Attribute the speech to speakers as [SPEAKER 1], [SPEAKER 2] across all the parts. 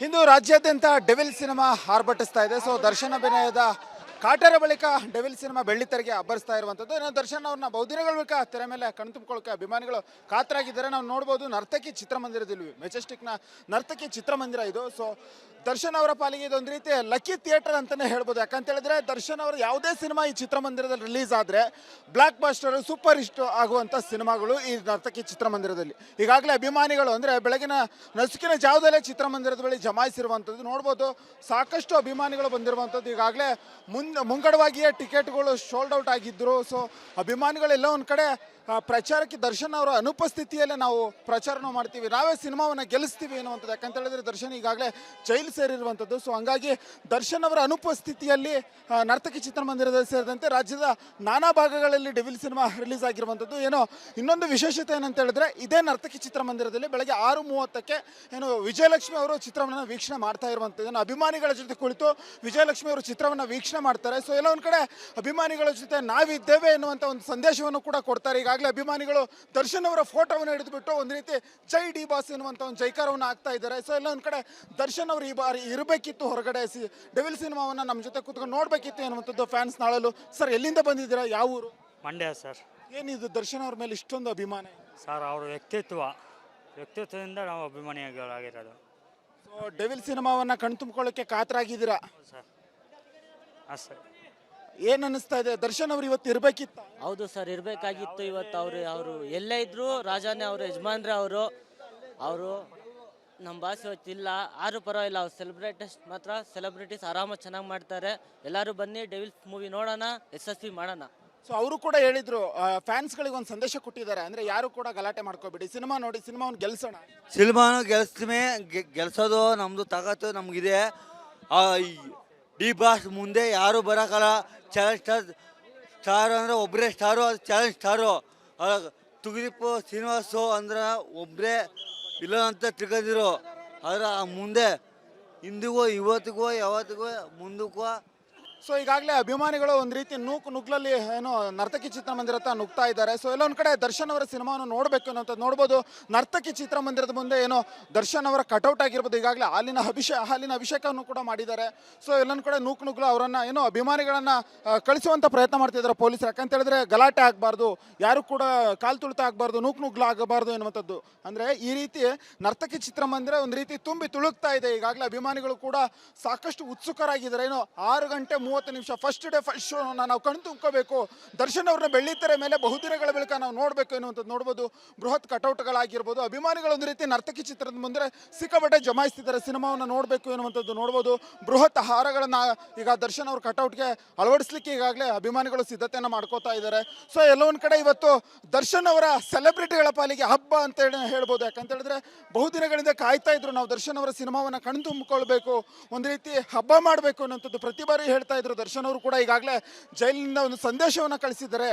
[SPEAKER 1] ಇಂದು ರಾಜ್ಯಾದ್ಯಂತ devil cinema ಆರ್ಭಟಿಸ್ತಾ ಇದೆ. So Darshan ಅಭಿನಯದ ಕಾಟರ ಬಳಿಕ ಡೆವಿಲ್ ಸಿನಿಮಾ ಬೆಳ್ಳಿತೆರೆಗೆ ಅಬ್ಬರಿಸ್ತಾ ಇರುವಂಥದ್ದು. ಇನ್ನು ದರ್ಶನ್ ಅವ್ರನ್ನ ಬಹುದಿನಗಳ ಬಳಿಕ ತೆರೆ ಮೇಲೆ ಕಣ್ತುಂಬಿಕೊಳ್ಳೋಕೆ ಅಭಿಮಾನಿಗಳು ಕಾತರಾಗಿದ್ದಾರೆ. ನಾವು ನೋಡ್ಬೋದು ನರ್ತಕಿ ಚಿತ್ರಮಂದಿರದಲ್ಲಿ, ಮೆಜೆಸ್ಟಿಕ್ನ ನರ್ತಕಿ ಚಿತ್ರಮಂದಿರ ಇದು. ಸೊ ದರ್ಶನ್ ಅವರ ಪಾಲಿಗೆ ಇದೊಂದು ರೀತಿ ಲಕ್ಕಿ ಥಿಯೇಟರ್ ಅಂತಲೇ ಹೇಳ್ಬೋದು. ಯಾಕಂತ ಹೇಳಿದ್ರೆ ದರ್ಶನ್ ಅವರು ಯಾವುದೇ ಸಿನಿಮಾ ಈ ಚಿತ್ರಮಂದಿರದಲ್ಲಿ ರಿಲೀಸ್ ಆದರೆ ಬ್ಲಾಕ್ ಬಾಸ್ಟರ್ ಸೂಪರ್ ಹಿಟ್ ಆಗುವಂಥ ಸಿನಿಮಾಗಳು ಈ ನರ್ತಕಿ ಚಿತ್ರಮಂದಿರದಲ್ಲಿ. ಈಗಾಗಲೇ ಅಭಿಮಾನಿಗಳು ಅಂದರೆ ಬೆಳಗಿನ ನಸುಕಿನ ಜಾವದಲ್ಲೇ ಚಿತ್ರಮಂದಿರದ ಬಳಿ ಜಮಾಯಿಸಿರುವಂಥದ್ದು ನೋಡ್ಬೋದು. ಸಾಕಷ್ಟು ಅಭಿಮಾನಿಗಳು ಬಂದಿರುವಂಥದ್ದು. ಈಗಾಗಲೇ ಮುಂಗಡವಾಗಿಯೇ ಟಿಕೆಟ್ಗಳು ಶೋಲ್ಡ್ ಔಟ್ ಆಗಿದ್ದರು. ಸೊ ಅಭಿಮಾನಿಗಳೆಲ್ಲ ಒಂದು ಕಡೆ ಪ್ರಚಾರಕ್ಕೆ ದರ್ಶನ್ ಅವರ ಅನುಪಸ್ಥಿತಿಯಲ್ಲೇ ನಾವು ಪ್ರಚಾರನ ಮಾಡ್ತೀವಿ, ನಾವೇ ಸಿನಿಮಾವನ್ನು ಗೆಲ್ಲಿಸ್ತೀವಿ ಅನ್ನುವಂಥದ್ದು. ಯಾಕಂತ ಹೇಳಿದ್ರೆ ದರ್ಶನ್ ಈಗಾಗಲೇ ಜೈಲು ಸೇರಿರುವಂಥದ್ದು. ಸೊ ಹಂಗಾಗಿ ದರ್ಶನ್ ಅವರ ಅನುಪಸ್ಥಿತಿಯಲ್ಲಿ ನರ್ತಕಿ ಚಿತ್ರಮಂದಿರದಲ್ಲಿ ಸೇರಿದಂತೆ ರಾಜ್ಯದ ನಾನಾ ಭಾಗಗಳಲ್ಲಿ ಡೆವಿಲ್ ಸಿನಿಮಾ ರಿಲೀಸ್ ಆಗಿರುವಂಥದ್ದು. ಏನೋ ಇನ್ನೊಂದು ವಿಶೇಷತೆ ಏನಂತ ಹೇಳಿದ್ರೆ ಇದೇ ನರ್ತಕಿ ಚಿತ್ರಮಂದಿರದಲ್ಲಿ ಬೆಳಗ್ಗೆ 6:30ಕ್ಕೆ ಏನು ವಿಜಯಲಕ್ಷ್ಮಿ ಅವರು ಚಿತ್ರವನ್ನು ವೀಕ್ಷಣೆ ಮಾಡ್ತಾ ಇರುವಂಥದ್ದು. ಏನು ಅಭಿಮಾನಿಗಳ ಜೊತೆ ಕುಳಿತು ವಿಜಯಲಕ್ಷ್ಮಿ ಅವರು ಚಿತ್ರವನ್ನು ವೀಕ್ಷಣೆ ಮಾಡ್ತಾರೆ. ಸೊ ಎಲ್ಲ ಒಂದು ಕಡೆ ಅಭಿಮಾನಿಗಳ ಜೊತೆ ನಾವಿದ್ದೇವೆ ಎನ್ನುವಂಥ ಒಂದು ಸಂದೇಶವನ್ನು ಕೂಡ ಕೊಡ್ತಾರೆ. ಈಗಾಗಲೇ ಅಭಿಮಾನಿಗಳು ದರ್ಶನ್ ಅವರ ಫೋಟೋವನ್ನು ಹಿಡಿದುಬಿಟ್ಟು ಒಂದು ರೀತಿ ಜೈ ಡಿ ಬಾಸ್ ಎನ್ನುವಂಥ ಒಂದು ಜೈಕಾರವನ್ನು ಹಾಕ್ತಾ ಇದ್ದಾರೆ. ಸೊ ಎಲ್ಲ ಒಂದು ಕಡೆ ದರ್ಶನ್ ಅವರು ಈ ಬಾರಿ ಇರಬೇಕಿತ್ತು ಹೊರಗಡೆ, ಡೆವಿಲ್ ಸಿನಿಮಾವನ್ನು ನಮ್ಮ ಜೊತೆ ಕೂತ್ಕೊಂಡು ನೋಡಬೇಕಿತ್ತು ಎನ್ನುವಂಥದ್ದು ಫ್ಯಾನ್ಸ್ ನಾಳಲು. ಸರ್ ಎಲ್ಲಿಂದ ಬಂದಿದ್ದೀರಾ, ಯಾವ ಊರು?
[SPEAKER 2] ಮಂಡ್ಯ ಸರ್.
[SPEAKER 1] ಏನಿದು ದರ್ಶನ್ ಅವ್ರ ಮೇಲೆ ಇಷ್ಟೊಂದು ಅಭಿಮಾನ?
[SPEAKER 2] ಸರ್ ಅವ್ರ ವ್ಯಕ್ತಿತ್ವದಿಂದ ನಾವು ಅಭಿಮಾನಿಗಳಾಗಿರೋದು.
[SPEAKER 1] ಸೊ ಡೆವಿಲ್ ಸಿನಿಮಾವನ್ನು ಕಣ್ತುಂಬಿಕೊಳ್ಳೋಕ್ಕೆ ಕಾತರಾಗಿದ್ದೀರಾ
[SPEAKER 2] ಸರ್? ಹಾಂ ಸರ್.
[SPEAKER 1] ಏನು ಅನ್ನಿಸ್ತಾ ಇದೆ, ದರ್ಶನ್ ಅವರು ಇವತ್ತು ಇರಬೇಕಿತ್ತ?
[SPEAKER 3] ಹೌದು ಸರ್, ಇರಬೇಕಾಗಿತ್ತು. ಇವತ್ತು ಅವರು ಎಲ್ಲೇ ಇದ್ರು ರಾಜಾನೇ ಅವರು, ಯಜಮಾನ್ರೆ ಅವರು ನಮ್ಮ ಬಾಸ್ ಇವತ್ತಿಲ್ಲ. ಆದ್ರೂ ಪರವಾಗಿಲ್ಲ, ಅವ್ರು ಸೆಲೆಬ್ರಿಟೀಸ್ ಆರಾಮಾಗಿ ಚೆನ್ನಾಗಿ ಮಾಡ್ತಾರೆ. ಎಲ್ಲರೂ ಬನ್ನಿ ಡೆವಿಲ್ಸ್ ಮೂವಿ ನೋಡೋಣ, ಯಶಸ್ವಿ ಮಾಡೋಣ.
[SPEAKER 1] ಸೊ ಅವರು ಕೂಡ ಹೇಳಿದ್ರು, ಫ್ಯಾನ್ಸ್ಗಳಿಗೆ ಒಂದು ಸಂದೇಶ ಕೊಟ್ಟಿದ್ದಾರೆ. ಅಂದರೆ ಯಾರು ಕೂಡ ಗಲಾಟೆ ಮಾಡ್ಕೋಬೇಡಿ, ಸಿನಿಮಾ ನೋಡಿ, ಸಿನಿಮಾವನ್ನು ಗೆಲ್ಸೋಣ.
[SPEAKER 4] ಸಿನಿಮಾನು ಗೆಲ್ಸೋದು ನಮ್ಮದು ತಾಕತ್ತು ನಮಗಿದೆ. ಡಿ ಬಾಸ್ ಮುಂದೆ ಯಾರು ಬರೋಕ್ಕಲ್ಲ. ಚಾಲೆಂಜ್ ಸ್ಟಾರ್ ಅಂದರೆ ಒಬ್ಬರೇ ಸ್ಟಾರು, ಅದು ಚಾಲೆಂಜ್ ಸ್ಟಾರು. ತುಗಿದೀಪ್ ಶ್ರೀನಿವಾಸು ಅಂದ್ರೆ ಒಬ್ಬರೇ ಇಲ್ಲ ಅಂತ ತಿಳ್ಕೊಂಡಿರು. ಆದರೆ ಮುಂದೆ ಇಂದಿಗೂ ಇವತ್ತಿಗೂ ಯಾವತ್ತಿಗೂ ಮುಂದಕ್ಕೂ.
[SPEAKER 1] ಸೊ ಈಗಾಗಲೇ ಅಭಿಮಾನಿಗಳು ಒಂದು ರೀತಿ ನುಗ್ಲಲ್ಲಿ ಏನೋ ನರ್ತಕಿ ಚಿತ್ರಮಂದಿರ ಹತ್ರ ನುಗ್ತಾ ಇದ್ದಾರೆ. ಸೊ ಎಲ್ಲೊಂದು ಕಡೆ ದರ್ಶನ್ ಅವರ ಸಿನಿಮಾವನ್ನು ನೋಡಬೇಕು ಅನ್ನೋಂಥದ್ದು ನೋಡ್ಬೋದು. ನರ್ತಕಿ ಚಿತ್ರಮಂದಿರದ ಮುಂದೆ ಏನೋ ದರ್ಶನ್ ಅವರ ಕಟೌಟ್ ಆಗಿರ್ಬೋದು. ಈಗಾಗಲೇ ಹಾಲಿನ ಅಭಿಷೇಕವನ್ನು ಕೂಡ ಮಾಡಿದ್ದಾರೆ. ಸೊ ಎಲ್ಲೊಂದು ಕಡೆ ನುಗ್ಲು ಅವರನ್ನು ಏನೋ ಅಭಿಮಾನಿಗಳನ್ನು ಕಳಿಸುವಂಥ ಪ್ರಯತ್ನ ಮಾಡ್ತಿದ್ದಾರೆ ಪೊಲೀಸರು. ಯಾಕಂತ ಹೇಳಿದ್ರೆ ಗಲಾಟೆ ಆಗಬಾರ್ದು, ಯಾರು ಕೂಡ ಕಾಲು ತುಳಿತ ಆಗಬಾರ್ದು, ನುಗ್ಲು ಆಗಬಾರ್ದು ಎನ್ನುವಂಥದ್ದು. ಅಂದರೆ ಈ ರೀತಿ ನರ್ತಕಿ ಚಿತ್ರಮಂದಿರ ಒಂದು ರೀತಿ ತುಂಬಿ ತುಳುಕ್ತಾ ಇದೆ. ಈಗಾಗಲೇ ಅಭಿಮಾನಿಗಳು ಕೂಡ ಸಾಕಷ್ಟು ಉತ್ಸುಕರಾಗಿದ್ದಾರೆ. ಏನೋ 6:30 ಫಸ್ಟ್ ಡೇ ಫಸ್ಟ್ ಶೋ ನಾವು ಕಣ್ತುಂಬ್ಕೋಬೇಕು, ದರ್ಶನ್ ಅವ್ರನ್ನ ಬೆಳ್ಳಿತೆರೆ ಮೇಲೆ ಬಹುದಿನಗಳ ಬಳಿಕ ನಾವು ನೋಡಬೇಕು ಎನ್ನುವಂಥದ್ದು ನೋಡ್ಬೋದು. ಬೃಹತ್ ಕಟೌಟ್ಗಳಾಗಿರ್ಬೋದು. ಅಭಿಮಾನಿಗಳು ಒಂದು ರೀತಿ ನರ್ತಕಿ ಚಿತ್ರದ ಮುಂದೆ ಸಿಕ್ಕಾಪಟ್ಟೆ ಜಮಾಯಿಸ್ತಿದ್ದಾರೆ, ಸಿನಿಮಾವನ್ನು ನೋಡಬೇಕು ಎನ್ನುವಂಥದ್ದು ನೋಡ್ಬೋದು. ಬೃಹತ್ ಹಾರಗಳನ್ನು ಈಗ ದರ್ಶನ್ ಅವ್ರ ಕಟೌಟ್ಗೆ ಅಳವಡಿಸ್ಲಿಕ್ಕೆ ಈಗಾಗಲೇ ಅಭಿಮಾನಿಗಳು ಸಿದ್ಧತೆಯನ್ನು ಮಾಡ್ಕೋತಾ ಇದ್ದಾರೆ. ಸೊ ಎಲ್ಲೊಂದು ಕಡೆ ಇವತ್ತು ದರ್ಶನ್ ಅವರ ಸೆಲೆಬ್ರಿಟಿಗಳ ಪಾಲಿಗೆ ಹಬ್ಬ ಅಂತ ಹೇಳ್ಬೋದು. ಯಾಕಂತ ಹೇಳಿದ್ರೆ ಬಹುದಿನಗಳಿಂದ ಕಾಯ್ತಾ ಇದ್ರು, ನಾವು ದರ್ಶನ್ ಅವರ ಸಿನಿಮಾವನ್ನು ಕಣ್ತುಂಬಿಕೊಳ್ಬೇಕು, ಒಂದು ರೀತಿ ಹಬ್ಬ ಮಾಡಬೇಕು ಅನ್ನೋಂಥದ್ದು ಪ್ರತಿ ಬಾರಿ ಹೇಳ್ತಾ ಇದ್ರು. ದರ್ಶನ್ ಅವರು ಕೂಡ ಈಗಾಗಲೇ ಜೈಲಿನಿಂದ ಒಂದು ಸಂದೇಶವನ್ನು ಕಳಿಸಿದ್ದಾರೆ.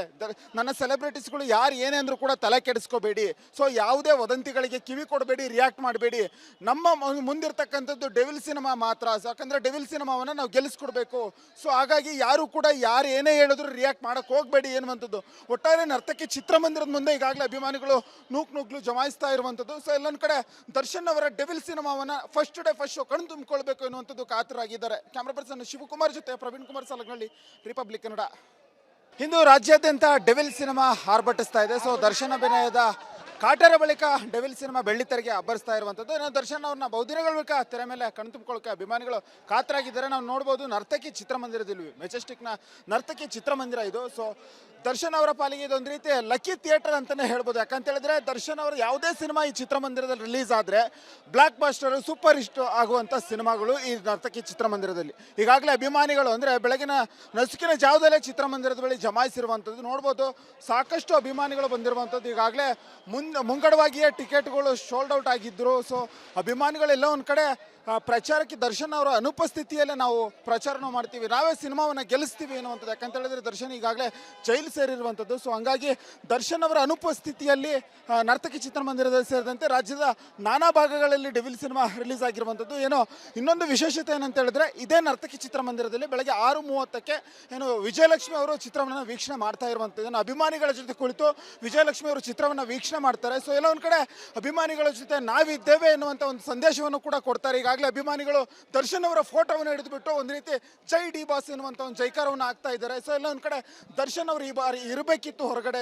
[SPEAKER 1] ನನ್ನ ಸೆಲೆಬ್ರಿಟೀಸ್ಗಳು ಯಾರು ಏನೇ ಅಂದ್ರೂ ಕೂಡ ತಲೆ ಕೆಡಿಸ್ಕೋಬೇಡಿ, ಸೊ ಯಾವುದೇ ವದಂತಿಗಳಿಗೆ ಕಿವಿ ಕೊಡಬೇಡಿ, ರಿಯಾಕ್ಟ್ ಮಾಡಬೇಡಿ, ನಮ್ಮ ಮುಂದಿರ್ತಕ್ಕಂಥದ್ದು ಡೆವಿಲ್ ಸಿನಿಮಾ ಮಾತ್ರ. ಯಾಕಂದರೆ ಡೆವಿಲ್ ಸಿನಿಮಾವನ್ನು ನಾವು ಗೆಲ್ಲಿಸ್ಕೊಡ್ಬೇಕು. ಸೊ ಹಾಗಾಗಿ ಯಾರು ಕೂಡ ಯಾರು ಏನೇ ಹೇಳಿದ್ರು ರಿಯಾಕ್ಟ್ ಮಾಡೋಕ್ಕೆ ಹೋಗಬೇಡಿ ಎನ್ನುವಂಥದ್ದು. ಒಟ್ಟಾರೆ ನರ್ತಕಿ ಚಿತ್ರಮಂದಿರದ ಮುಂದೆ ಈಗಾಗಲೇ ಅಭಿಮಾನಿಗಳು ನುಗ್ಲು ಜಮಾಯಿಸ್ತಾ ಇರುವಂಥದ್ದು. ಸೊ ಎಲ್ಲೊಂದು ಕಡೆ ದರ್ಶನ್ ಅವರ ಡೆವಿಲ್ ಸಿನಿಮಾವನ್ನು ಫಸ್ಟ್ ಡೇ ಫಸ್ಟ್ ಶೋ ಕಣ್ಣು ತುಂಬಿಕೊಳ್ಬೇಕು ಎನ್ನುವಂಥದ್ದು ಕಾತರಾಗಿದ್ದಾರೆ. ಕ್ಯಾಮ್ರಾ ಪರ್ಸನ್ ಶಿವಕುಮಾರ್ ಜೊತೆ ಪ್ರವೀಣ್ ಕುಮಾರ್ ಸಾಲಗಳ್ಳಿ, ರಿಪಬ್ಲಿಕ್ ಕನ್ನಡ. ಇಂದು ರಾಜ್ಯಾದ್ಯಂತ ಡೆವಿಲ್ ಸಿನಿಮಾ ಆರ್ಭಟಿಸ್ತಾ ಇದೆ. ಸೊ ದರ್ಶನ್ ಅಭಿನಯದ ಕಾಟರ ಬಳಿಕ ಡೆವಿಲ್ ಸಿನಿಮಾ ಬೆಳ್ಳಿತೆರೆಗೆ ಅಬ್ಬರಿಸ್ತಾ ಇರುವಂಥದ್ದು. ಏನೋ ದರ್ಶನ್ ಅವ್ರನ್ನ ಬಹುದಿನಗಳ ಬಳಿಕ ತೆರೆ ಮೇಲೆ ಕಣ್ತುಂಬಿಕೊಳ್ಳೋಕೆ ಅಭಿಮಾನಿಗಳು ಕಾತರಾಗಿದ್ದಾರೆ. ನಾವು ನೋಡ್ಬೋದು ನರ್ತಕಿ ಚಿತ್ರಮಂದಿರದಲ್ಲಿ, ಮೆಜೆಸ್ಟಿಕ್ನ ನರ್ತಕಿ ಚಿತ್ರಮಂದಿರ ಇದು. ಸೊ ದರ್ಶನ್ ಅವರ ಪಾಲಿಗೆ ಇದೊಂದು ರೀತಿ ಲಕ್ಕಿ ಥಿಯೇಟರ್ ಅಂತಲೇ ಹೇಳ್ಬೋದು. ಯಾಕಂತ ಹೇಳಿದ್ರೆ ದರ್ಶನ್ ಅವರು ಯಾವುದೇ ಸಿನಿಮಾ ಈ ಚಿತ್ರಮಂದಿರದಲ್ಲಿ ರಿಲೀಸ್ ಆದರೆ ಬ್ಲಾಕ್ ಬಾಸ್ಟರ್ ಸೂಪರ್ ಹಿಟ್ ಆಗುವಂಥ ಸಿನಿಮಾಗಳು ಈ ನರ್ತಕಿ ಚಿತ್ರಮಂದಿರದಲ್ಲಿ. ಈಗಾಗಲೇ ಅಭಿಮಾನಿಗಳು ಅಂದರೆ ಬೆಳಗಿನ ನಸುಕಿನ ಜಾವದಲ್ಲೇ ಚಿತ್ರಮಂದಿರದ ಬಳಿ ಜಮಾಯಿಸಿರುವಂಥದ್ದು ನೋಡ್ಬೋದು. ಸಾಕಷ್ಟು ಅಭಿಮಾನಿಗಳು ಬಂದಿರುವಂಥದ್ದು. ಈಗಾಗಲೇ ಮುಂಗಡವಾಗಿಯೇ ಟಿಕೆಟ್ಗಳು ಶೋಲ್ಡ್ ಔಟ್ ಆಗಿದ್ದರು. ಸೊ ಅಭಿಮಾನಿಗಳೆಲ್ಲ ಒಂದು ಕಡೆ ಪ್ರಚಾರಕ್ಕೆ ದರ್ಶನ್ ಅವರ ಅನುಪಸ್ಥಿತಿಯಲ್ಲೇ ನಾವು ಪ್ರಚಾರನ ಮಾಡ್ತೀವಿ, ನಾವೇ ಸಿನಿಮಾವನ್ನು ಗೆಲ್ಲಿಸ್ತೀವಿ ಅನ್ನುವಂಥದ್ದು. ಯಾಕಂತ ಹೇಳಿದ್ರೆ ದರ್ಶನ್ ಈಗಾಗಲೇ ಜೈಲು ಸೇರಿರುವಂಥದ್ದು. ಸೊ ಹಂಗಾಗಿ ದರ್ಶನ್ ಅವರ ಅನುಪಸ್ಥಿತಿಯಲ್ಲಿ ನರ್ತಕಿ ಚಿತ್ರಮಂದಿರದಲ್ಲಿ ಸೇರಿದಂತೆ ರಾಜ್ಯದ ನಾನಾ ಭಾಗಗಳಲ್ಲಿ ಡೆವಿಲ್ ಸಿನಿಮಾ ರಿಲೀಸ್ ಆಗಿರುವಂಥದ್ದು. ಏನೋ ಇನ್ನೊಂದು ವಿಶೇಷತೆ ಏನಂತ ಹೇಳಿದ್ರೆ ಇದೇ ನರ್ತಕಿ ಚಿತ್ರಮಂದಿರದಲ್ಲಿ ಬೆಳಗ್ಗೆ 6:30ಕ್ಕೆ ಏನು ವಿಜಯಲಕ್ಷ್ಮಿ ಅವರು ಚಿತ್ರವನ್ನು ವೀಕ್ಷಣೆ ಮಾಡ್ತಾ ಇರುವಂಥದ್ದು. ಅಭಿಮಾನಿಗಳ ಜೊತೆ ಕುಳಿತು ವಿಜಯಲಕ್ಷ್ಮಿ ಅವರು ಚಿತ್ರವನ್ನು ವೀಕ್ಷಣೆ ಮಾಡ್ತಾರೆ. ಸೊ ಎಲ್ಲ ಒಂದು ಕಡೆ ಅಭಿಮಾನಿಗಳ ಜೊತೆ ನಾವಿದ್ದೇವೆ ಎನ್ನುವಂಥ ಒಂದು ಸಂದೇಶವನ್ನು ಕೂಡ ಕೊಡ್ತಾರೆ. ಈಗಾಗಲೇ ಈಗಾಗಲೇ ಅಭಿಮಾನಿಗಳು ದರ್ಶನ್ ಅವರ ಫೋಟೋವನ್ನು ಹಿಡಿದುಬಿಟ್ಟು ಒಂದು ರೀತಿ ಜೈ ಡಿ ಬಾಸ್ ಎನ್ನುವಂಥ ಒಂದು ಜೈಕಾರವನ್ನು ಹಾಕ್ತಾ ಇದ್ದಾರೆ. ಸೊ ಎಲ್ಲ ಒಂದು ಕಡೆ ದರ್ಶನ್ ಅವರು ಈ ಬಾರಿ ಇರಬೇಕಿತ್ತು ಹೊರಗಡೆ,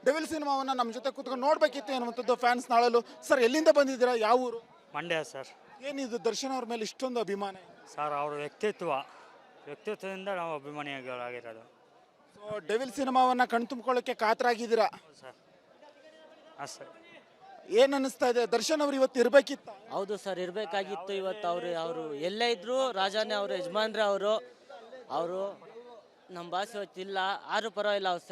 [SPEAKER 1] ಡೆವಿಲ್ ಸಿನಿಮಾವನ್ನು ನಮ್ಮ ಜೊತೆ ಕೂತ್ಕೊಂಡು ನೋಡಬೇಕಿತ್ತು ಎನ್ನುವಂಥದ್ದು ಫ್ಯಾನ್ಸ್ ನಾಳಲು. ಸರ್ ಎಲ್ಲಿಂದ ಬಂದಿದ್ದೀರಾ, ಯಾವ ಊರು?
[SPEAKER 2] ಮಂಡ್ಯ ಸರ್.
[SPEAKER 1] ಏನಿದು ದರ್ಶನ್ ಅವ್ರ ಮೇಲೆ ಇಷ್ಟೊಂದು ಅಭಿಮಾನ?
[SPEAKER 2] ಸರ್ ಅವ್ರ ವ್ಯಕ್ತಿತ್ವದಿಂದ ನಾವು ಅಭಿಮಾನಿಗಳಾಗಿರೋದು.
[SPEAKER 1] ಸೊ ಡೆವಿಲ್ ಸಿನಿಮಾವನ್ನು ಕಣ್ತುಂಬ್ಕೊಳ್ಳೋಕ್ಕೆ ಕಾತರಾಗಿದ್ದೀರಾ
[SPEAKER 2] ಸರ್. ಹಾಂ ಸರ್.
[SPEAKER 1] ಏನು ಅನ್ನಿಸ್ತಾ ಇದೆ, ದರ್ಶನ್ ಅವರು ಇವತ್ತು ಇರಬೇಕಿತ್ತು?
[SPEAKER 3] ಹೌದು ಸರ್, ಇರಬೇಕಾಗಿತ್ತು. ಇವತ್ತು ಅವರು ಎಲ್ಲೇ ಇದ್ರು ರಾಜಾನೇ ಅವರು, ಯಜಮಾನ್ರೆ ಅವರು ನಮ್ಮ ಬಾಸ್ ಇವತ್ತಿಲ್ಲ. ಆದ್ರೂ ಪರವಾಗಿಲ್ಲ, ಅವ್ರು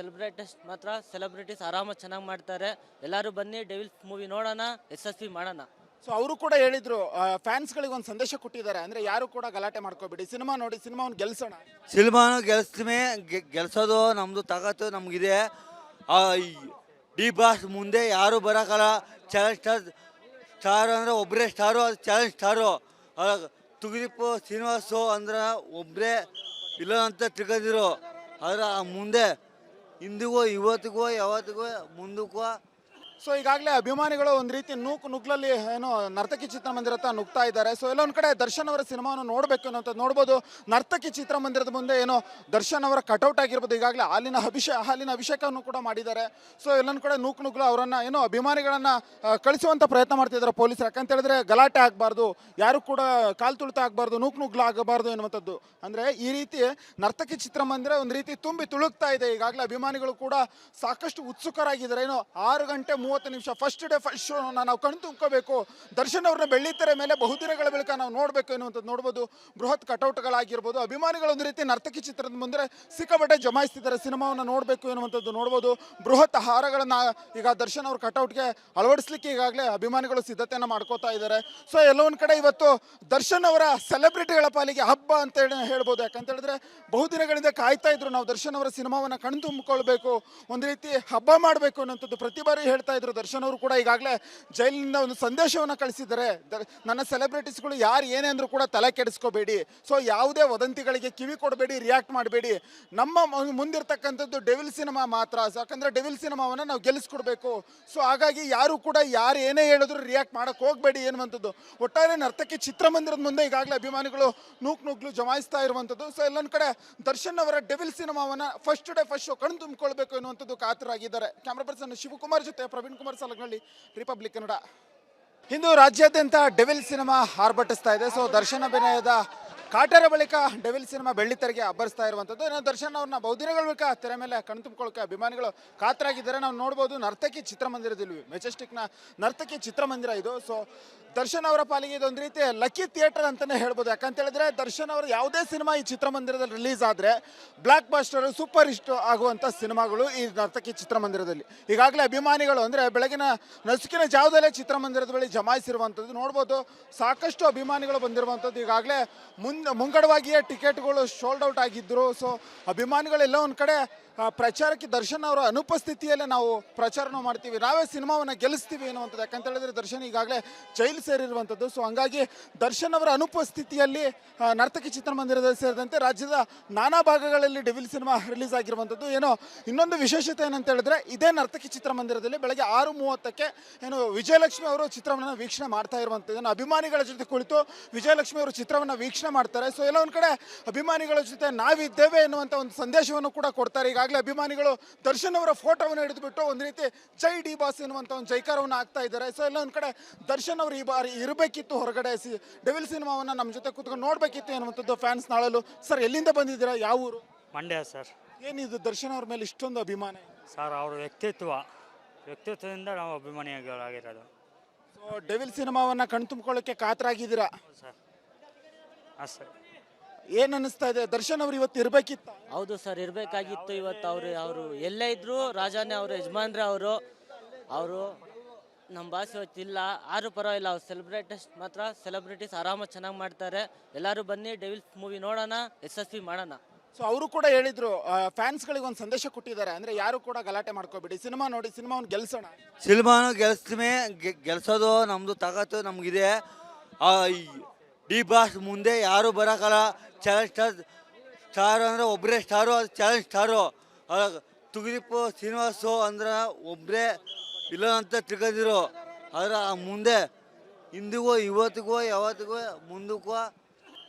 [SPEAKER 3] ಸೆಲೆಬ್ರಿಟೀಸ್ ಆರಾಮಾಗಿ ಚೆನ್ನಾಗಿ ಮಾಡ್ತಾರೆ. ಎಲ್ಲರೂ ಬನ್ನಿ ಡೆವಿಲ್ ಮೂವಿ ನೋಡೋಣ, ಯಶಸ್ವಿ ಮಾಡೋಣ.
[SPEAKER 1] ಸೊ ಅವರು ಕೂಡ ಹೇಳಿದ್ರು, ಫ್ಯಾನ್ಸ್ಗಳಿಗೆ ಒಂದು ಸಂದೇಶ ಕೊಟ್ಟಿದ್ದಾರೆ, ಅಂದರೆ ಯಾರು ಕೂಡ ಗಲಾಟೆ ಮಾಡ್ಕೋಬೇಡಿ, ಸಿನಿಮಾ ನೋಡಿ, ಸಿನಿಮಾವನ್ನು ಗೆಲ್ಸೋಣ.
[SPEAKER 4] ಸಿನಿಮಾನು ಗೆಲ್ಸ್ತೀವಿ, ಗೆಲ್ಸೋದು ನಮ್ಮದು ತಾಕತ್ತು ನಮಗಿದೆ. ಡಿ ಬಾಸ್ ಮುಂದೆ ಯಾರು ಬರೋಕ್ಕಲ್ಲ. ಚಾಲೆಂಜ್ ಸ್ಟಾರ್ ಅಂದರೆ ಒಬ್ಬರೇ ಸ್ಟಾರು, ಅದು ಚಾಲೆಂಜ್ ಸ್ಟಾರು. ತುಗಿದೀಪು ಶ್ರೀನಿವಾಸು ಅಂದ್ರೆ ಒಬ್ಬರೇ ಇಲ್ಲ ಅಂತ ತಿಳ್ಕೊಂಡಿರು. ಆದರೆ ಮುಂದೆ ಇಂದಿಗೂ ಇವತ್ತಿಗೂ ಯಾವತ್ತಿಗೂ ಮುಂದಕ್ಕೂ.
[SPEAKER 1] ಸೊ ಈಗಾಗಲೇ ಅಭಿಮಾನಿಗಳು ಒಂದು ರೀತಿ ನುಗ್ಲಲ್ಲಿ ಏನೋ ನರ್ತಕಿ ಚಿತ್ರಮಂದಿರ ಹತ್ರ ನುಗ್ತಾ ಇದ್ದಾರೆ. ಸೊ ಎಲ್ಲೊಂದು ಕಡೆ ದರ್ಶನ್ ಅವರ ಸಿನಿಮಾವನ್ನು ನೋಡಬೇಕು ಅನ್ನೋಂಥದ್ದು ನೋಡ್ಬೋದು. ನರ್ತಕಿ ಚಿತ್ರಮಂದಿರದ ಮುಂದೆ ಏನೋ ದರ್ಶನ್ ಅವರ ಕಟೌಟ್ ಆಗಿರ್ಬೋದು, ಈಗಾಗಲೇ ಹಾಲಿನ ಅಭಿಷೇಕವನ್ನು ಕೂಡ ಮಾಡಿದ್ದಾರೆ. ಸೊ ಎಲ್ಲೊಂದು ಕಡೆ ನುಗ್ಲು ಅವರನ್ನು ಏನೋ ಅಭಿಮಾನಿಗಳನ್ನು ಕಳಿಸುವಂಥ ಪ್ರಯತ್ನ ಮಾಡ್ತಿದ್ದಾರೆ ಪೊಲೀಸರು. ಯಾಕಂತ ಹೇಳಿದ್ರೆ ಗಲಾಟೆ ಆಗಬಾರ್ದು, ಯಾರು ಕೂಡ ಕಾಲು ತುಳಿತ ಆಗಬಾರ್ದು, ನುಗ್ಲು ಆಗಬಾರ್ದು ಎನ್ನುವಂಥದ್ದು. ಅಂದರೆ ಈ ರೀತಿ ನರ್ತಕಿ ಚಿತ್ರಮಂದಿರ ಒಂದು ರೀತಿ ತುಂಬಿ ತುಳುಕ್ತಾ ಇದೆ. ಈಗಾಗಲೇ ಅಭಿಮಾನಿಗಳು ಕೂಡ ಸಾಕಷ್ಟು ಉತ್ಸುಕರಾಗಿದ್ದಾರೆ. ಏನೋ 6:30 ಫಸ್ಟ್ ಡೇ ಫಸ್ಟ್ ಶೋ ನಾವು ಕಣ್ ತುಂಬ್ಕೋಬೇಕು, ದರ್ಶನ್ ಅವ್ರನ್ನ ಬೆಳ್ಳಿತೆರೆ ಮೇಲೆ ಬಹುದಿನಗಳ ಬಳಿಕ ನಾವು ನೋಡಬೇಕು ಎನ್ನುವಂಥದ್ದು ನೋಡ್ಬೋದು. ಬೃಹತ್ ಕಟೌಟ್ಗಳಾಗಿರ್ಬೋದು, ಅಭಿಮಾನಿಗಳು ಒಂದು ರೀತಿ ನರ್ತಕಿ ಚಿತ್ರದ ಮುಂದೆ ಸಿಕ್ಕಾಪಟ್ಟೆ ಜಮಾಯಿಸ್ತಿದ್ದಾರೆ, ಸಿನಿಮಾವನ್ನು ನೋಡಬೇಕು ಎನ್ನುವಂಥದ್ದು ನೋಡ್ಬೋದು. ಬೃಹತ್ ಹಾರಗಳನ್ನು ಈಗ ದರ್ಶನ್ ಅವ್ರ ಕಟೌಟ್ಗೆ ಅಳವಡಿಸ್ಲಿಕ್ಕೆ ಈಗಾಗಲೇ ಅಭಿಮಾನಿಗಳು ಸಿದ್ಧತೆಯನ್ನು ಮಾಡ್ಕೋತಾ ಇದ್ದಾರೆ. ಸೊ ಎಲ್ಲೋ ಒಂದು ಕಡೆ ಇವತ್ತು ದರ್ಶನ್ ಅವರ ಸೆಲೆಬ್ರಿಟಿಗಳ ಪಾಲಿಗೆ ಹಬ್ಬ ಅಂತ ಹೇಳ್ಬೋದು. ಯಾಕಂತ ಹೇಳಿದ್ರೆ ಬಹುದಿನಗಳಿಂದ ಕಾಯ್ತಾ ಇದ್ರು, ನಾವು ದರ್ಶನ್ ಅವರ ಸಿನಿಮಾವನ್ನು ಕಣ್ ತುಂಬಿಕೊಳ್ಬೇಕು, ಒಂದು ರೀತಿ ಹಬ್ಬ ಮಾಡಬೇಕು ಅನ್ನೋಂಥದ್ದು ಪ್ರತಿ ಬಾರಿ ಹೇಳ್ತಾ ಇದ್ರು. ದರ್ಶನ್ ಅವರು ಕೂಡ ಈಗಾಗಲೇ ಜೈಲಿನಿಂದ ಒಂದು ಸಂದೇಶವನ್ನು ಕಳಿಸಿದ್ದಾರೆ, ನನ್ನ ಸೆಲೆಬ್ರಿಟೀಸ್ಗಳು ಯಾರು ಏನೇ ಅಂದ್ರೂ ಕೂಡ ತಲೆ ಕೆಡಿಸ್ಕೋಬೇಡಿ, ಸೊ ಯಾವುದೇ ವದಂತಿಗಳಿಗೆ ಕಿವಿ ಕೊಡಬೇಡಿ, ರಿಯಾಕ್ಟ್ ಮಾಡಬೇಡಿ, ನಮ್ಮ ಮುಂದಿರ್ತಕ್ಕಂಥದ್ದು ಡೆವಿಲ್ ಸಿನಿಮಾ ಮಾತ್ರ, ಯಾಕಂದರೆ ಡೆವಿಲ್ ಸಿನಿಮಾವನ್ನು ನಾವು ಗೆಲ್ಲಿಸ್ಕೊಡ್ಬೇಕು. ಸೊ ಹಾಗಾಗಿ ಯಾರು ಕೂಡ ಯಾರು ಏನೇ ಹೇಳಿದ್ರು ರಿಯಾಕ್ಟ್ ಮಾಡೋಕ್ಕೆ ಹೋಗಬೇಡಿ ಎನ್ನುವಂಥದ್ದು. ಒಟ್ಟಾರೆ ನರ್ತಕಿ ಚಿತ್ರಮಂದಿರದ ಮುಂದೆ ಈಗಾಗಲೇ ಅಭಿಮಾನಿಗಳು ನುಗ್ಲು ಜಮಾಯಿಸ್ತಾ ಇರುವಂಥದ್ದು. ಸೊ ಎಲ್ಲೊಂದು ಕಡೆ ದರ್ಶನ್ ಅವರ ಡೆವಿಲ್ ಸಿನಿಮಾವನ್ನು ಫಸ್ಟ್ ಡೇ ಫಸ್ಟ್ ಶೋ ಕಣ್ ತುಂಬಿಕೊಳ್ಬೇಕು ಎನ್ನುವಂಥದ್ದು ಕಾತರಾಗಿದ್ದಾರೆ. ಕ್ಯಾಮ್ರಾ ಪರ್ಸನ್ ಶಿವಕುಮಾರ್ ಜೊತೆ ಪ್ರವೀಣ್ ಕುಮಾರ್ ಸಾಲಗಳ್ಳಿ, ರಿಪಬ್ಲಿಕ್ ಕನ್ನಡ. ಇಂದು ರಾಜ್ಯಾದ್ಯಂತ ಡೆವಿಲ್ ಸಿನಿಮಾ ಆರ್ಭಟಿಸ್ತಾ ಇದೆ. ಸೊ ದರ್ಶನ್ ಅಭಿನಯದ ಕಾಟರ ಬಳಿಕ ಡೆವಿಲ್ ಸಿನಿಮಾ ಬೆಳ್ಳಿತೆರೆಗೆ ಅಬ್ಬರಿಸ್ತಾ ಇರುವಂಥದ್ದು. ದರ್ಶನ್ ಅವ್ರನ್ನ ಬಹುದಿನಗಳ ಬಳಿಕ ತೆರೆ ಮೇಲೆ ಕಣ್ ತುಂಬಿಕೊಳ್ಳೋಕೆ ಅಭಿಮಾನಿಗಳು ಕಾತರಾಗಿದ್ದಾರೆ. ನಾವು ನೋಡ್ಬೋದು ನರ್ತಕಿ ಚಿತ್ರಮಂದಿರದಲ್ಲಿ, ಮೆಜೆಸ್ಟಿಕ್ನ ನರ್ತಕಿ ಚಿತ್ರಮಂದಿರ ಇದು. ಸೊ ದರ್ಶನ್ ಅವರ ಪಾಲಿಗೆ ಇದೊಂದು ರೀತಿ ಲಕ್ಕಿ ಥಿಯೇಟರ್ ಅಂತಲೇ ಹೇಳ್ಬೋದು. ಯಾಕಂತ ಹೇಳಿದ್ರೆ ದರ್ಶನ್ ಅವರು ಯಾವುದೇ ಸಿನಿಮಾ ಈ ಚಿತ್ರಮಂದಿರದಲ್ಲಿ ರಿಲೀಸ್ ಆದರೆ ಬ್ಲಾಕ್ ಬಾಸ್ಟರ್ ಸೂಪರ್ ಹಿಟ್ ಆಗುವಂಥ ಸಿನಿಮಾಗಳು ಈ ನರ್ತಕಿ ಚಿತ್ರಮಂದಿರದಲ್ಲಿ. ಈಗಾಗಲೇ ಅಭಿಮಾನಿಗಳು ಅಂದರೆ ಬೆಳಗಿನ ನಸುಕಿನ ಜಾವದಲ್ಲೇ ಚಿತ್ರಮಂದಿರದ ಬಳಿ ಜಮಾಯಿಸಿರುವಂಥದ್ದು ನೋಡ್ಬೋದು. ಸಾಕಷ್ಟು ಅಭಿಮಾನಿಗಳು ಬಂದಿರುವಂಥದ್ದು. ಈಗಾಗಲೇ ಮುಂಗಡವಾಗಿಯೇ ಟಿಕೆಟ್ಗಳು ಸೋಲ್ಡ್ ಔಟ್ ಆಗಿದ್ದರು. ಸೊ ಅಭಿಮಾನಿಗಳೆಲ್ಲ ಒಂದು ಕಡೆ ಪ್ರಚಾರಕ್ಕೆ ದರ್ಶನ್ ಅವರ ಅನುಪಸ್ಥಿತಿಯಲ್ಲೇ ನಾವು ಪ್ರಚಾರನೂ ಮಾಡ್ತೀವಿ, ನಾವೇ ಸಿನಿಮಾವನ್ನು ಗೆಲ್ಲಿಸ್ತೀವಿ ಅನ್ನುವಂಥದ್ದು. ಯಾಕಂತ ಹೇಳಿದ್ರೆ ದರ್ಶನ್ ಈಗಾಗಲೇ ಜೈಲು ಸೇರಿರುವಂಥದ್ದು. ಸೊ ಹಂಗಾಗಿ ದರ್ಶನ್ ಅವರ ಅನುಪಸ್ಥಿತಿಯಲ್ಲಿ ನರ್ತಕಿ ಚಿತ್ರಮಂದಿರದಲ್ಲಿ ಸೇರಿದಂತೆ ರಾಜ್ಯದ ನಾನಾ ಭಾಗಗಳಲ್ಲಿ ಡೆವಿಲ್ ಸಿನಿಮಾ ರಿಲೀಸ್ ಆಗಿರುವಂಥದ್ದು. ಏನೋ ಇನ್ನೊಂದು ವಿಶೇಷತೆ ಏನಂತ ಹೇಳಿದ್ರೆ ಇದೇ ನರ್ತಕಿ ಚಿತ್ರಮಂದಿರದಲ್ಲಿ ಬೆಳಗ್ಗೆ 6:30ಕ್ಕೆ ಏನು ವಿಜಯಲಕ್ಷ್ಮಿ ಅವರು ಚಿತ್ರವನ್ನು ವೀಕ್ಷಣೆ ಮಾಡ್ತಾ ಇರುವಂಥದ್ದು. ಅಭಿಮಾನಿಗಳ ಜೊತೆ ಕುಳಿತು ವಿಜಯಲಕ್ಷ್ಮಿ ಅವರು ಚಿತ್ರವನ್ನು ವೀಕ್ಷಣೆ ಮಾಡ್ತಾರೆ. ಸೊ ಎಲ್ಲ ಒಂದು ಕಡೆ ಅಭಿಮಾನಿಗಳ ಜೊತೆ ನಾವಿದ್ದೇವೆ ಎನ್ನುವಂಥ ಒಂದು ಸಂದೇಶವನ್ನು ಕೂಡ ಕೊಡ್ತಾರೆ. ಈಗಾಗಲೇ ಅಭಿಮಾನಿಗಳು ದರ್ಶನ್ ಅವರ ಫೋಟೋವನ್ನು ಹಿಡಿದುಬಿಟ್ಟು ಒಂದು ರೀತಿ ಜೈ ಡಿ ಬಾಸ್ ಎನ್ನುವಂಥ ಒಂದು ಜೈಕಾರವನ್ನು ಹಾಕ್ತಾ ಇದ್ದಾರೆ. ಸೊ ಎಲ್ಲ ಒಂದು ಕಡೆ ದರ್ಶನ್ ಅವರು ಈ ಬಾರಿ ಇರಬೇಕಿತ್ತು ಹೊರಗಡೆ, ಡೆವಿಲ್ ಸಿನಿಮಾವನ್ನು ನಮ್ಮ ಜೊತೆ ಕೂತ್ಕೊಂಡು ನೋಡಬೇಕಿತ್ತು ಎನ್ನುವಂಥದ್ದು ಫ್ಯಾನ್ಸ್ ನಾಳಲು. ಸರ್ ಎಲ್ಲಿಂದ ಬಂದಿದ್ದೀರಾ, ಯಾವ ಊರು?
[SPEAKER 2] ಮಂಡ್ಯ ಸರ್.
[SPEAKER 1] ಏನಿದು ದರ್ಶನ್ ಅವ್ರ ಮೇಲೆ ಇಷ್ಟೊಂದು ಅಭಿಮಾನ?
[SPEAKER 2] ಸರ್ ಅವ್ರ ವ್ಯಕ್ತಿತ್ವದಿಂದ ನಾವು ಅಭಿಮಾನಿಗಳಾಗಿರೋದು.
[SPEAKER 1] ಸೊ ಡೆವಿಲ್ ಸಿನಿಮಾವನ್ನು ಕಣ್ ತುಂಬಿಕೊಳ್ಳೋಕ್ಕೆ ಕಾತರಾಗಿದ್ದೀರಾ
[SPEAKER 2] ಸರ್. ಹಾಂ ಸರ್.
[SPEAKER 1] ಏನು ಅನ್ನಿಸ್ತಾ ಇದೆ, ದರ್ಶನ್ ಅವರು ಇವತ್ತು ಇರಬೇಕಿತ್ತು?
[SPEAKER 3] ಹೌದು ಸರ್, ಇರಬೇಕಾಗಿತ್ತು. ಇವತ್ತು ಅವರು ಎಲ್ಲೇ ಇದ್ರು ರಾಜಾನೇ ಅವರು, ಯಜಮಾನ್ರೆ ಅವರು ನಮ್ಮ ಬಾಸ್ ಇವತ್ತಿಲ್ಲ. ಆದ್ರೂ ಪರವಾಗಿಲ್ಲ, ಅವ್ರು ಸೆಲೆಬ್ರಿಟೀಸ್ ಆರಾಮಾಗಿ ಚೆನ್ನಾಗಿ ಮಾಡ್ತಾರೆ. ಎಲ್ಲರೂ ಬನ್ನಿ ಡೆವಿಲ್ ಮೂವಿ ನೋಡೋಣ, ಯಶಸ್ವಿ ಮಾಡೋಣ.
[SPEAKER 1] ಸೊ ಅವರು ಕೂಡ ಹೇಳಿದ್ರು, ಫ್ಯಾನ್ಸ್ಗಳಿಗೆ ಒಂದು ಸಂದೇಶ ಕೊಟ್ಟಿದ್ದಾರೆ, ಅಂದರೆ ಯಾರು ಕೂಡ ಗಲಾಟೆ ಮಾಡ್ಕೋಬೇಡಿ, ಸಿನಿಮಾ ನೋಡಿ, ಸಿನಿಮಾವನ್ನು ಗೆಲ್ಸೋಣ.
[SPEAKER 4] ಸಿನಿಮಾನು ಗೆಲ್ಸ್ತೀವಿ, ಗೆಲ್ಸೋದು ನಮ್ಮದು ತಾಕತ್ತು ನಮಗಿದೆ. ಡಿ ಬಾಸ್ ಮುಂದೆ ಯಾರು ಬರೋಕ್ಕಲ್ಲ. ಚಾಲೆಂಜ್ ಸ್ಟಾರ್ ಅಂದರೆ ಒಬ್ಬರೇ ಸ್ಟಾರು, ಅದು ಚಾಲೆಂಜ್ ಸ್ಟಾರು. ತುಗಿದೀಪು ಶ್ರೀನಿವಾಸು ಅಂದ್ರೆ ಒಬ್ಬರೇ ಇಲ್ಲ ಅಂತ ತಿಳ್ಕೊಂಡಿರು. ಆದರೆ ಮುಂದೆ ಇಂದಿಗೂ ಇವತ್ತಿಗೂ ಯಾವತ್ತಿಗೂ ಮುಂದಕ್ಕೂ.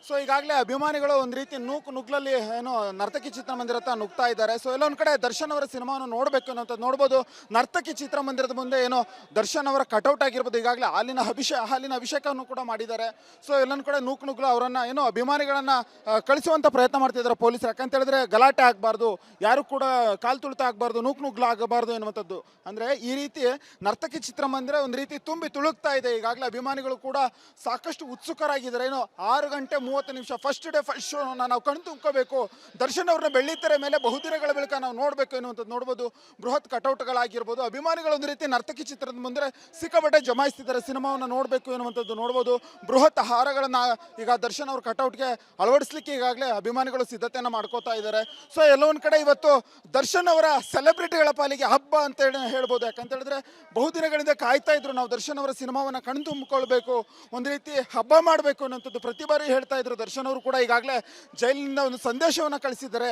[SPEAKER 1] ಸೊ ಈಗಾಗಲೇ ಅಭಿಮಾನಿಗಳು ಒಂದು ರೀತಿ ನುಗ್ಲಲ್ಲಿ ಏನೋ ನರ್ತಕಿ ಚಿತ್ರಮಂದಿರ ಹತ್ರ ನುಗ್ತಾ ಇದ್ದಾರೆ. ಸೊ ಎಲ್ಲೊಂದು ಕಡೆ ದರ್ಶನ್ ಅವರ ಸಿನಿಮಾವನ್ನು ನೋಡಬೇಕು ಅನ್ನೋಂಥದ್ದು ನೋಡ್ಬೋದು. ನರ್ತಕಿ ಚಿತ್ರಮಂದಿರದ ಮುಂದೆ ಏನೋ ದರ್ಶನ್ ಅವರ ಕಟೌಟ್ ಆಗಿರ್ಬೋದು. ಈಗಾಗಲೇ ಹಾಲಿನ ಅಭಿಷೇಕವನ್ನು ಕೂಡ ಮಾಡಿದ್ದಾರೆ. ಸೊ ಎಲ್ಲೊಂದು ಕಡೆ ನುಗ್ಲು ಅವರನ್ನು ಏನೋ ಅಭಿಮಾನಿಗಳನ್ನು ಕಳಿಸುವಂಥ ಪ್ರಯತ್ನ ಮಾಡ್ತಿದ್ದಾರೆ ಪೊಲೀಸರು. ಯಾಕಂತ ಹೇಳಿದ್ರೆ ಗಲಾಟೆ ಆಗಬಾರ್ದು, ಯಾರು ಕೂಡ ಕಾಲು ತುಳಿತ ಆಗಬಾರ್ದು, ನುಗ್ಲು ಆಗಬಾರ್ದು ಎನ್ನುವಂಥದ್ದು. ಅಂದರೆ ಈ ರೀತಿ ನರ್ತಕಿ ಚಿತ್ರಮಂದಿರ ಒಂದು ರೀತಿ ತುಂಬಿ ತುಳುಕ್ತಾ ಇದೆ. ಈಗಾಗಲೇ ಅಭಿಮಾನಿಗಳು ಕೂಡ ಸಾಕಷ್ಟು ಉತ್ಸುಕರಾಗಿದ್ದಾರೆ. ಏನೋ 6:30 ಫಸ್ಟ್ ಡೇ ಫಸ್ಟ್ ಶೋ ನಾವು ಕಣ್ ತುಂಬ್ಕೋಬೇಕು, ದರ್ಶನ್ ಅವ್ರನ್ನ ಬೆಳ್ಳಿತೆರೆ ಮೇಲೆ ಬಹುದಿನಗಳ ಬಳಿಕ ನಾವು ನೋಡಬೇಕು ಎನ್ನುವಂಥದ್ದು ನೋಡ್ಬೋದು. ಬೃಹತ್ ಕಟೌಟ್ಗಳಾಗಿರ್ಬೋದು. ಅಭಿಮಾನಿಗಳು ಒಂದು ರೀತಿ ನರ್ತಕಿ ಚಿತ್ರದ ಮುಂದೆ ಸಿಕ್ಕಾಪಟ್ಟೆ ಜಮಾಯಿಸ್ತಿದ್ದಾರೆ, ಸಿನಿಮಾವನ್ನು ನೋಡಬೇಕು ಎನ್ನುವಂಥದ್ದು ನೋಡ್ಬೋದು. ಬೃಹತ್ ಹಾರಗಳನ್ನು ಈಗ ದರ್ಶನ್ ಅವ್ರ ಕಟೌಟ್ಗೆ ಅಳವಡಿಸ್ಲಿಕ್ಕೆ ಈಗಾಗಲೇ ಅಭಿಮಾನಿಗಳು ಸಿದ್ಧತೆಯನ್ನು ಮಾಡ್ಕೋತಾ ಇದ್ದಾರೆ. ಸೊ ಎಲ್ಲೊಂದು ಕಡೆ ಇವತ್ತು ದರ್ಶನ್ ಅವರ ಸೆಲೆಬ್ರಿಟಿಗಳ ಪಾಲಿಗೆ ಹಬ್ಬ ಅಂತ ಹೇಳ್ಬೋದು. ಯಾಕಂತ ಹೇಳಿದ್ರೆ ಬಹುದಿನಗಳಿಂದ ಕಾಯ್ತಾ ಇದ್ರು, ನಾವು ದರ್ಶನ್ ಅವರ ಸಿನಿಮಾವನ್ನು ಕಣ್ ತುಂಬಿಕೊಳ್ಬೇಕು, ಒಂದು ರೀತಿ ಹಬ್ಬ ಮಾಡಬೇಕು ಅನ್ನೋಂಥದ್ದು ಪ್ರತಿ ಬಾರಿ ಹೇಳ್ತಾ ಇದ್ರು. ದರ್ಶನ್ ಅವರು ಕೂಡ ಈಗಾಗಲೇ ಜೈಲಿನಿಂದ ಒಂದು ಸಂದೇಶವನ್ನು ಕಳಿಸಿದ್ದಾರೆ.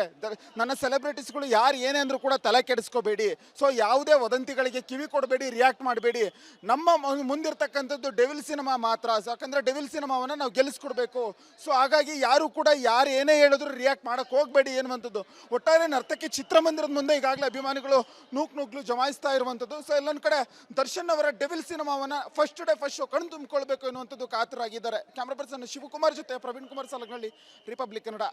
[SPEAKER 1] ನನ್ನ ಸೆಲೆಬ್ರಿಟೀಸ್ಗಳು ಯಾರು ಏನೇ ಅಂದ್ರೂ ಕೂಡ ತಲೆ ಕೆಡಿಸ್ಕೋಬೇಡಿ, ಸೊ ಯಾವುದೇ ವದಂತಿಗಳಿಗೆ ಕಿವಿ ಕೊಡಬೇಡಿ, ರಿಯಾಕ್ಟ್ ಮಾಡಬೇಡಿ. ನಮ್ಮ ಮುಂದಿರ್ತಕ್ಕಂಥದ್ದು ಡೆವಿಲ್ ಸಿನಿಮಾ ಮಾತ್ರ, ಯಾಕಂದರೆ ಡೆವಿಲ್ ಸಿನಿಮಾವನ್ನು ನಾವು ಗೆಲ್ಲಿಸ್ಕೊಡ್ಬೇಕು. ಸೊ ಹಾಗಾಗಿ ಯಾರು ಕೂಡ ಯಾರು ಏನೇ ಹೇಳಿದ್ರು ರಿಯಾಕ್ಟ್ ಮಾಡೋಕ್ಕೆ ಹೋಗಬೇಡಿ ಎನ್ನುವಂಥದ್ದು. ಒಟ್ಟಾರೆ ನರ್ತಕಿ ಚಿತ್ರಮಂದಿರದ ಮುಂದೆ ಈಗಾಗಲೇ ಅಭಿಮಾನಿಗಳು ನುಗ್ಲು ಜಮಾಯಿಸ್ತಾ ಇರುವಂಥದ್ದು. ಸೊ ಎಲ್ಲೊಂದು ಕಡೆ ದರ್ಶನ್ ಅವರ ಡೆವಿಲ್ ಸಿನಿಮಾವನ್ನು ಫಸ್ಟ್ ಡೇ ಫಸ್ಟ್ ಶೋ ಕಣ್ ತುಂಬಿಕೊಳ್ಬೇಕು ಎನ್ನುವಂಥದ್ದು ಕಾತರಾಗಿದ್ದಾರೆ. ಕ್ಯಾಮ್ರಾ ಪರ್ಸನ್ ಶಿವಕುಮಾರ್ ಜೊತೆ ಪ್ರವೀಣ್ ಕುಮಾರ್ ಸಾಲಗನಹಳ್ಳಿ, ರಿಪಬ್ಲಿಕ್ ಕನ್ನಡ.